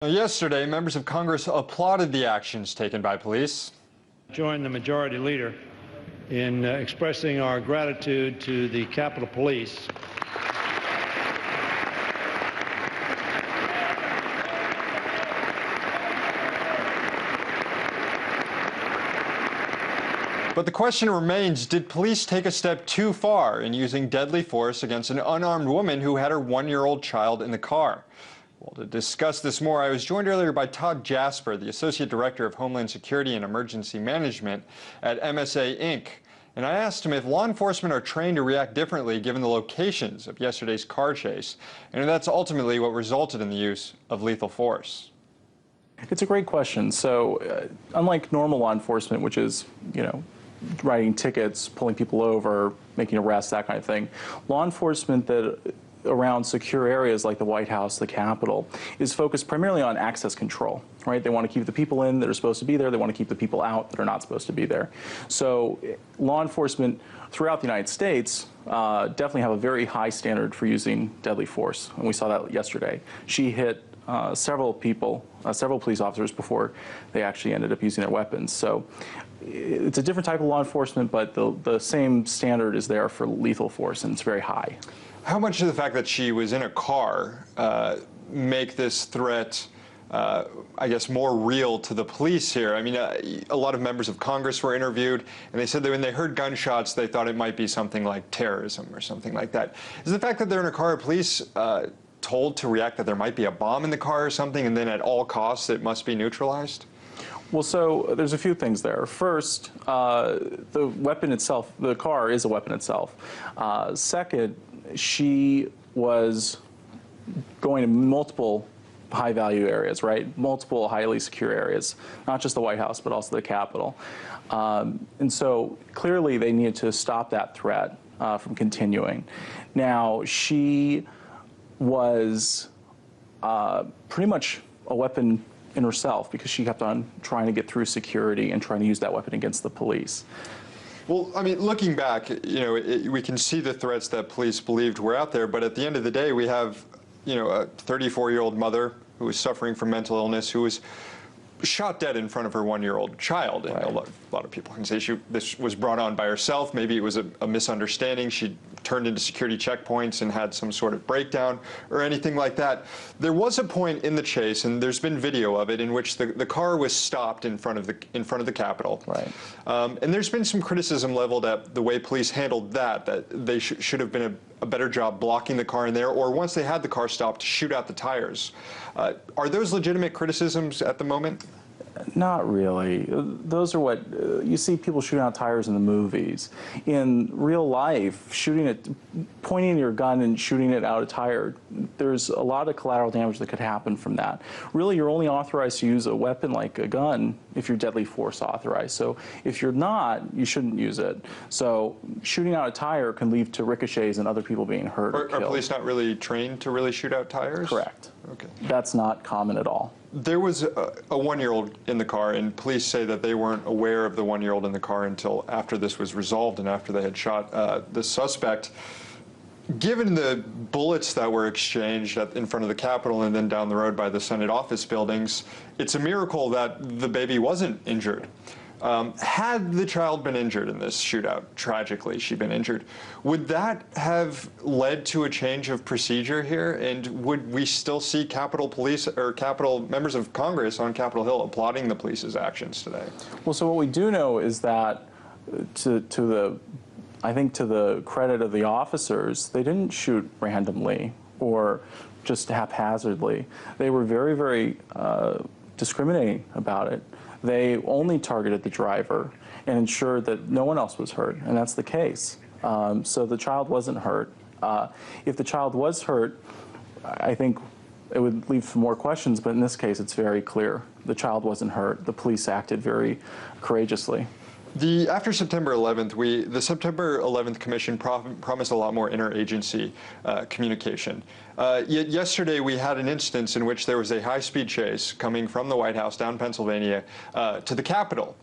Yesterday, members of Congress applauded the actions taken by police. Join the majority leader in expressing our gratitude to the Capitol Police. But the question remains, did police take a step too far in using deadly force against an unarmed woman who had her one-year-old child in the car? Well, to discuss this more, I was joined earlier by Todd Jasper, the Associate Director of Homeland Security and Emergency Management at MSA Inc. And I asked him if law enforcement are trained to react differently given the locations of yesterday's car chase, and if that's ultimately what resulted in the use of lethal force. It's a great question. So, unlike normal law enforcement, which is, writing tickets, pulling people over, making arrests, that kind of thing, law enforcement that around secure areas like the White House, the Capitol, is focused primarily on access control, right? They want to keep the people in that are supposed to be there. They want to keep the people out that are not supposed to be there. So law enforcement throughout the United States definitely have a very high standard for using deadly force, and we saw that yesterday. She hit several police officers before they actually ended up using their weapons. So it's a different type of law enforcement, but the same standard is there for lethal force, and it's very high. How much does the fact that she was in a car make this threat, I guess, more real to the police here? I mean, a lot of members of Congress were interviewed, and they said that when they heard gunshots, they thought it might be something like terrorism or something like that. Is the fact that they're in a car, are police told to react that there might be a bomb in the car or something, and then at all costs it must be neutralized? Well, so there's a few things there. First, the weapon itself, the car is a weapon itself. Second, she was going to multiple high-value areas, right? Multiple highly secure areas, not just the White House, but also the Capitol. And so clearly they needed to stop that threat from continuing. Now, she was pretty much a weapon in herself because she kept on trying to get through security and trying to use that weapon against the police. Well, I mean, looking back, we can see the threats that police believed were out there, but at the end of the day, we have, a 34-year-old mother who was suffering from mental illness, who was shot dead in front of her one-year-old child. And right. a lot of people can say this was brought on by herself. Maybe it was a misunderstanding. She turned into security checkpoints and had some sort of breakdown or anything like that. There was a point in the chase, and there's been video of it, in which the car was stopped in front of the Capitol. Right. And there's been some criticism leveled at the way police handled that they should have been a better job blocking the car in there, or once they had the car stopped, to shoot out the tires. Are those legitimate criticisms at the moment? Not really. Those are what you see people shooting out tires in the movies. In real life, pointing your gun and shooting it out a tire, there's a lot of collateral damage that could happen from that. Really, you're only authorized to use a weapon like a gun if you're deadly force authorized. So if you're not, you shouldn't use it. So shooting out a tire can lead to ricochets and other people being hurt or killed. Are police not really trained to really shoot out tires? Correct. Okay. That's not common at all. There was a one-year-old in the car, and police say that they weren't aware of the one-year-old in the car until after this was resolved and after they had shot the suspect. Given the bullets that were exchanged in front of the Capitol and then down the road by the Senate office buildings, it's a miracle that the baby wasn't injured. Had the child been injured in this shootout, tragically she'd been injured, would that have led to a change of procedure here? And would we still see Capitol Police or Capitol members of Congress on Capitol Hill applauding the police's actions today? Well, so what we do know is that I think to the credit of the officers, they didn't shoot randomly or just haphazardly. They were very, very discriminating about it. They only targeted the driver and ensured that no one else was hurt, and that's the case. So the child wasn't hurt. If the child was hurt, I think it would leave some more questions, but in this case it's very clear. The child wasn't hurt. The police acted very courageously. After September 11th, the September 11th Commission promised a lot more interagency communication. Yet yesterday we had an instance in which there was a high-speed chase coming from the White House down Pennsylvania to the Capitol.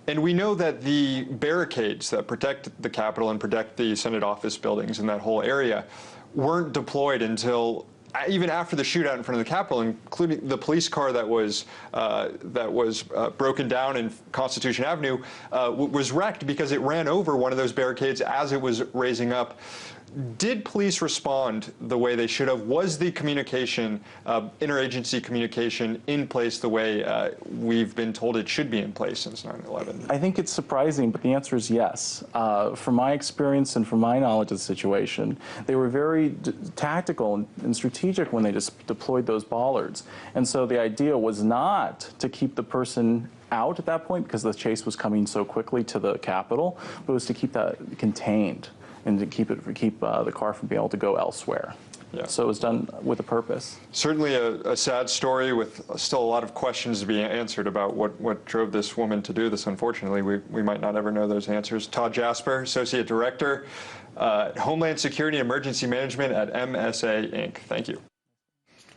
And we know that the barricades that protect the Capitol and protect the Senate office buildings in that whole area weren't deployed until even after the shootout in front of the Capitol, including the police car that was broken down in Constitution Avenue, was wrecked because it ran over one of those barricades as it was raising up. Did police respond the way they should have? Was the communication, interagency communication, in place the way we've been told it should be in place since 9/11? I think it's surprising, but the answer is yes. From my experience and from my knowledge of the situation, they were very tactical and strategic when they just deployed those bollards. And so the idea was not to keep the person out at that point because the chase was coming so quickly to the Capitol, but it was to keep that contained and to keep the car from being able to go elsewhere. Yeah. So it was done with a purpose. Certainly a sad story with still a lot of questions to be answered about what drove this woman to do this. Unfortunately, we might not ever know those answers. Todd Jasper, Associate Director, Homeland Security and Emergency Management at MSA Inc. Thank you.